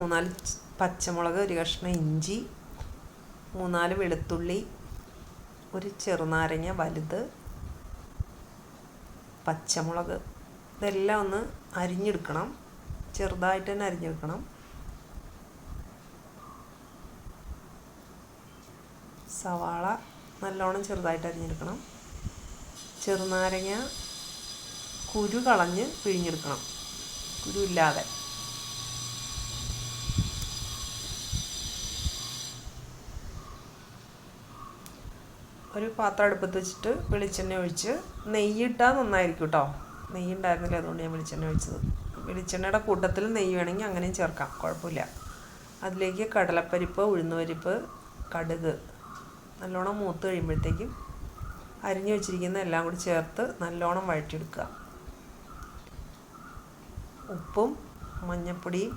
മൂന്നാല് പച്ചമുളക്, ഒരു കഷ്ണം ഇഞ്ചി, 3-4 വെളുത്തുള്ളി, ഒരു ചെറുനാരങ്ങ വലുത്, പച്ചമുളക്, ഇതെല്ലാം ഒന്ന് അരിഞ്ഞെടുക്കണം. ചെറുതായിട്ട് തന്നെ അരിഞ്ഞെടുക്കണം. സവാള നല്ലോണം ചെറുതായിട്ട് അരിഞ്ഞെടുക്കണം. ചെറുനാരങ്ങ കുരു കളഞ്ഞ് പിഴിഞ്ഞെടുക്കണം, കുരു ഇല്ലാതെ. ഒരു പാത്രം അടുപ്പത്ത് വെച്ചിട്ട് വെളിച്ചെണ്ണ ഒഴിച്ച്, നെയ്യിട്ടാൽ നന്നായിരിക്കും കേട്ടോ. നെയ്യ് ഉണ്ടായിരുന്നില്ല, അതുകൊണ്ട് ഞാൻ വെളിച്ചെണ്ണ ഒഴിച്ചത്. വെളിച്ചെണ്ണയുടെ കൂട്ടത്തിൽ നെയ്യ് വേണമെങ്കിൽ അങ്ങനെയും ചേർക്കാം, കുഴപ്പമില്ല. അതിലേക്ക് കടലപ്പരിപ്പ്, ഉഴുന്നുപരിപ്പ്, കടുക് നല്ലോണം മൂത്ത് കഴിയുമ്പോഴത്തേക്കും അരിഞ്ഞു വെച്ചിരിക്കുന്ന എല്ലാം കൂടി ചേർത്ത് നല്ലോണം വഴറ്റിയെടുക്കുക. ഉപ്പും മഞ്ഞൾപ്പൊടിയും